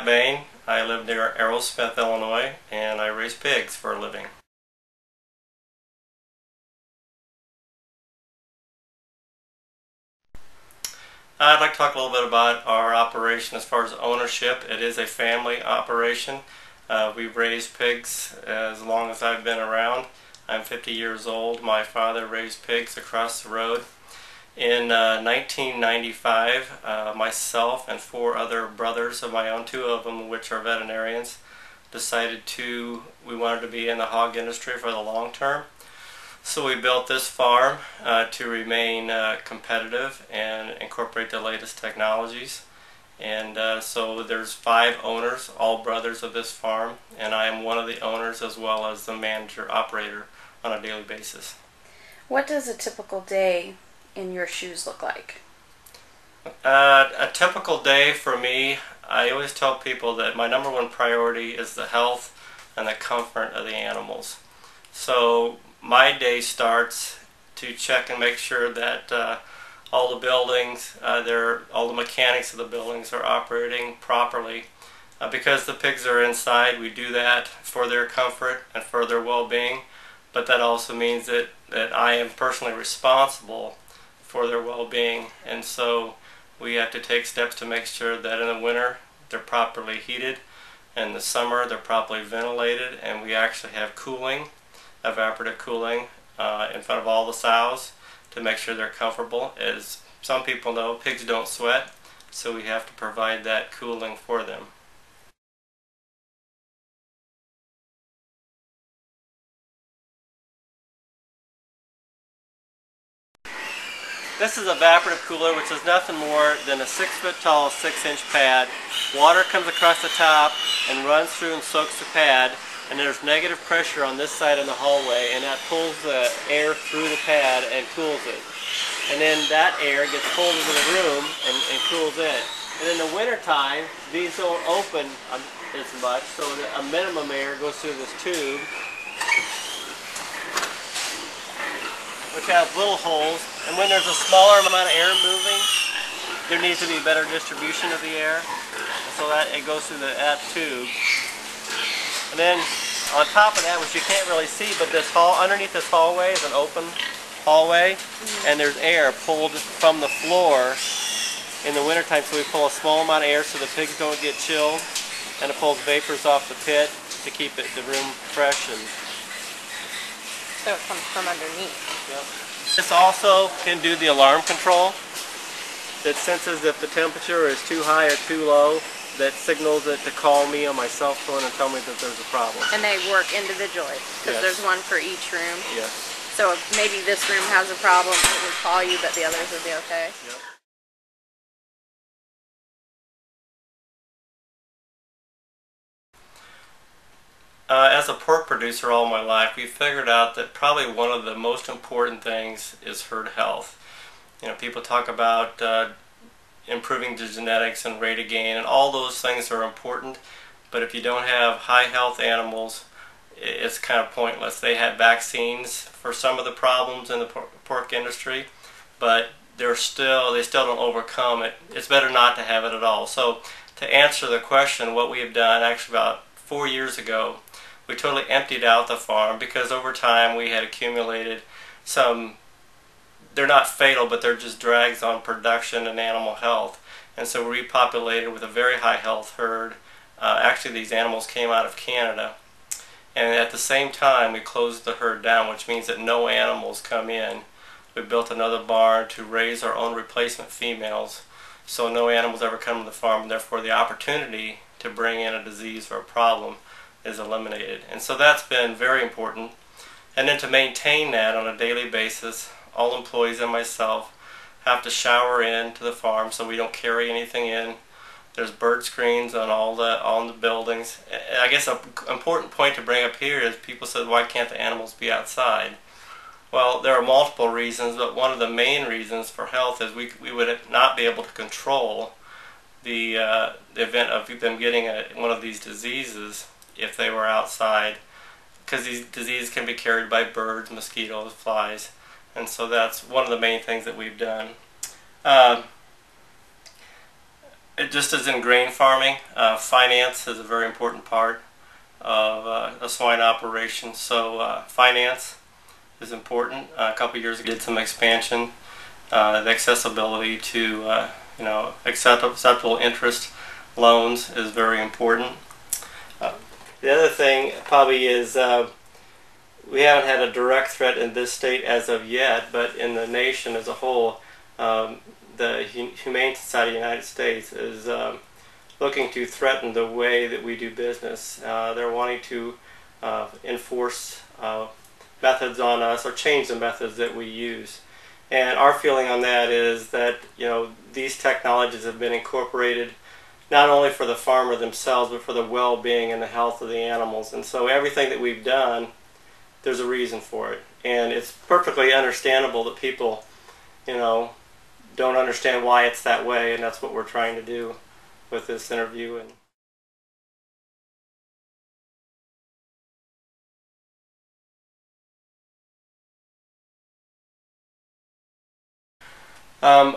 Bane. I live near Aerosmith, Illinois, and I raise pigs for a living. I'd like to talk a little bit about our operation as far as ownership. It is a family operation. We've raised pigs as long as I've been around. I'm 50 years old. My father raised pigs across the road. In 1995, myself and 4 other brothers of my own, 2 of them which are veterinarians, decided we wanted to be in the hog industry for the long term. So we built this farm to remain competitive and incorporate the latest technologies. And so there's 5 owners, all brothers of this farm, and I am one of the owners as well as the manager operator on a daily basis. What does a typical day in your shoes look like? A typical day for me, I always tell people that my #1 priority is the health and the comfort of the animals. So my day starts to check and make sure that all the buildings, all the mechanics of the buildings are operating properly. Because the pigs are inside, we do that for their comfort and for their well-being, but that also means that I am personally responsible for their well-being, and so we have to take steps to make sure that in the winter they're properly heated, in the summer they're properly ventilated, and we actually have cooling, evaporative cooling, in front of all the sows to make sure they're comfortable. As some people know, pigs don't sweat, so we have to provide that cooling for them. This is a evaporative cooler, which is nothing more than a 6-foot tall, 6-inch pad. Water comes across the top and runs through and soaks the pad, and there's negative pressure on this side of the hallway, and that pulls the air through the pad and cools it. And then that air gets pulled into the room and cools it. And in the winter time, these don't open as much, so a minimum air goes through this tube, which has little holes, and when there's a smaller amount of air moving, there needs to be better distribution of the air, so that it goes through that tube. And then on top of that, which you can't really see, but underneath this hallway is an open hallway, and there's air pulled from the floor in the wintertime, so we pull a small amount of air so the pigs don't get chilled, and it pulls vapors off the pit to keep the room fresh. So it comes from underneath. Yep. This also can do the alarm control. It senses if the temperature is too high or too low, that signals it to call me on my cell phone and tell me that there's a problem. And they work individually, because there's one for each room. Yes. So if maybe this room has a problem, it would call you, but the others would be okay? Yep. As a pork producer all my life, we figured out that probably one of the most important things is herd health. You know, people talk about improving the genetics and rate of gain, and all those things are important, but if you don't have high health animals, it's kind of pointless. They have vaccines for some of the problems in the pork industry, but they still don't overcome it. It's better not to have it at all. So to answer the question, what we have done, actually about 4 years ago, we totally emptied out the farm because over time we had accumulated some, they're not fatal, but they're just drags on production and animal health. And so we repopulated with a very high health herd. Actually, these animals came out of Canada. And at the same time, we closed the herd down, which means that no animals come in. We built another barn to raise our own replacement females, so no animals ever come to the farm, and therefore the opportunity to bring in a disease or a problem is eliminated. And so that's been very important. And then to maintain that on a daily basis, all employees and myself have to shower in to the farm so we don't carry anything in. There's bird screens on the buildings. I guess an important point to bring up here is people said, why can't the animals be outside? Well, there are multiple reasons, but one of the main reasons for health is we would not be able to control the event of them getting one of these diseases if they were outside, because these diseases can be carried by birds, mosquitoes, flies, and so that's one of the main things that we've done. It just as in grain farming, finance is a very important part of a swine operation. So finance is important. A couple years ago, did some expansion. The accessibility to acceptable interest loans is very important. The other thing probably is we haven't had a direct threat in this state as of yet, but in the nation as a whole, the Humane Society of the United States is looking to threaten the way that we do business. They're wanting to enforce methods on us or change the methods that we use. And our feeling on that is that these technologies have been incorporated not only for the farmer themselves, but for the well-being and the health of the animals. And so everything that we've done, there's a reason for it. And it's perfectly understandable that people, don't understand why it's that way, and that's what we're trying to do with this interview.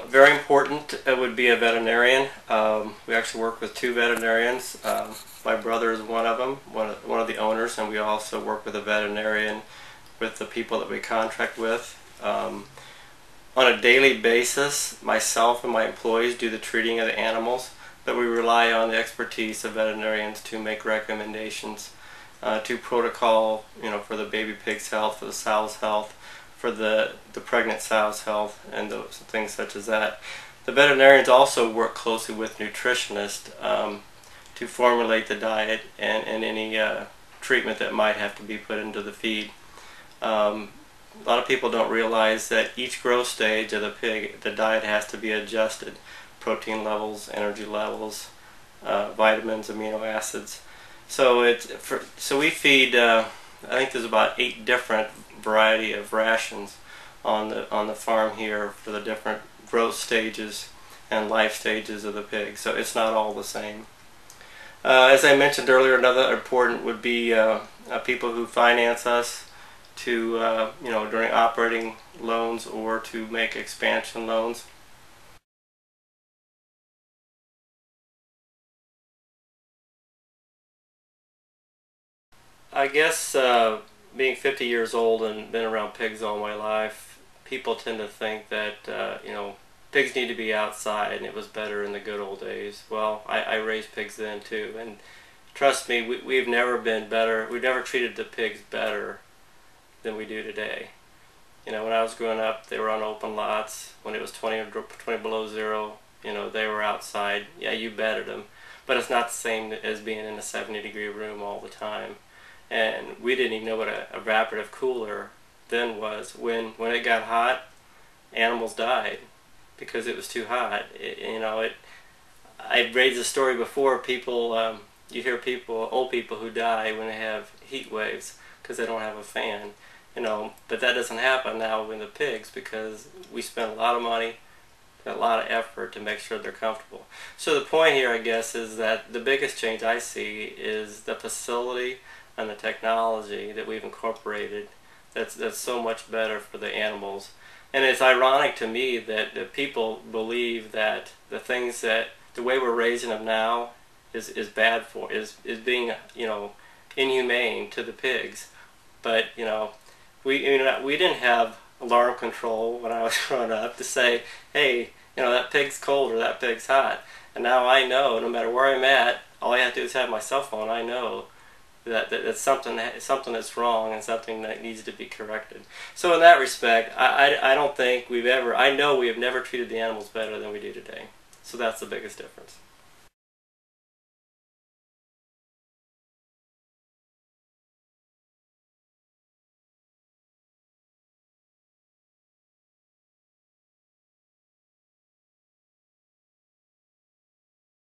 Very important, it would be a veterinarian. We actually work with 2 veterinarians. My brother is one of them, one of the owners, and we also work with a veterinarian with the people that we contract with. On a daily basis, myself and my employees do the treating of the animals, but we rely on the expertise of veterinarians to make recommendations to protocol, for the baby pig's health, for the sow's health, for the pregnant sow's health, and those things such as that. The veterinarians also work closely with nutritionists to formulate the diet and any treatment that might have to be put into the feed. A lot of people don't realize that each growth stage of the pig, the diet has to be adjusted. Protein levels, energy levels, vitamins, amino acids. So we feed. I think there's about 8 different variety of rations on the farm here for the different growth stages and life stages of the pig. So it's not all the same. As I mentioned earlier, another important would be people who finance us to during operating loans or to make expansion loans. I guess being 50 years old and been around pigs all my life, people tend to think that pigs need to be outside and it was better in the good old days. Well, I raised pigs then too, and trust me, we've never been better. We've never treated the pigs better than we do today. When I was growing up, they were on open lots. When it was 20 below zero, they were outside. Yeah, you bedded them, but it's not the same as being in a 70-degree room all the time. And we didn't even know what a evaporative cooler then was. When it got hot, animals died because it was too hot. I've raised a story before. People, you hear old people who die when they have heat waves because they don't have a fan. But that doesn't happen now with the pigs because we spend a lot of money, a lot of effort to make sure they're comfortable. So the point here, I guess, is that the biggest change I see is the facility and the technology that we've incorporated that's so much better for the animals. And it's ironic to me that people believe that the way we're raising them now is bad is being inhumane to the pigs. But we didn't have alarm control when I was growing up to say, hey, that pig's cold or that pig's hot. And now I know, no matter where I'm at, all I have to do is have my cell phone. I know that's something that's wrong and something that needs to be corrected. So in that respect, I don't think I know we have never treated the animals better than we do today. So that's the biggest difference.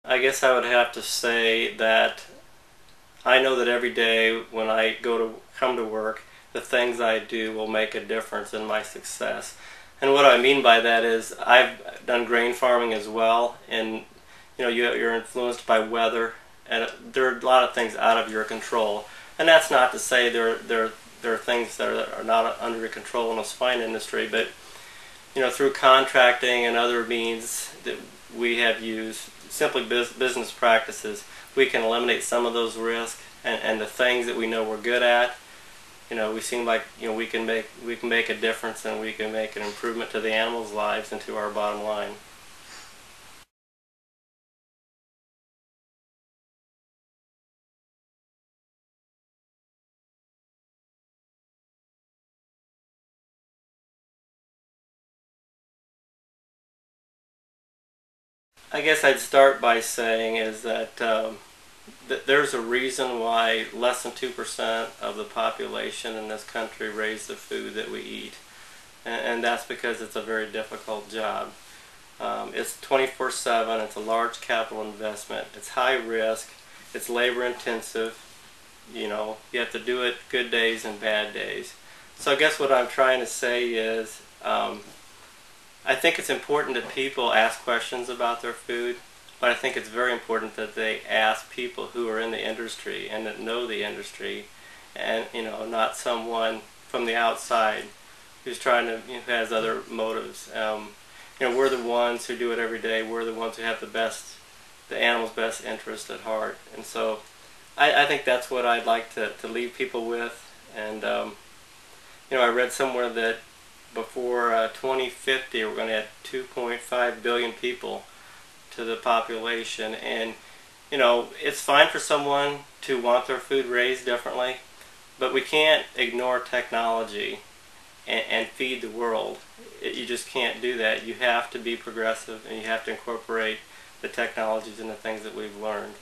I guess I would have to say that I know that every day when I come to work, the things I do will make a difference in my success. And what I mean by that is I've done grain farming as well, and you're influenced by weather, and there are a lot of things out of your control. And that's not to say there are things that are not under your control in the swine industry, but through contracting and other means that we have used, simply business practices, we can eliminate some of those risks, and the things that we know we're good at, we seem like we can make a difference, and we can make an improvement to the animals' lives and to our bottom line. I guess I'd start by saying is that there's a reason why less than 2% of the population in this country raise the food that we eat, and that's because it's a very difficult job. It's 24/7. It's a large capital investment. It's high risk. It's labor intensive. You have to do it good days and bad days. So I guess what I'm trying to say is I think it's important that people ask questions about their food, but I think it's very important that they ask people who are in the industry and that know the industry, and not someone from the outside who's trying to who has other motives. We're the ones who do it every day. We're the ones who have the animal's best interest at heart, and so I think that's what I'd like to leave people with. And I read somewhere that before 2050 we're going to add 2.5 billion people to the population, and it's fine for someone to want their food raised differently, but we can't ignore technology and feed the world. You just can't do that. You have to be progressive, and you have to incorporate the technologies and the things that we've learned.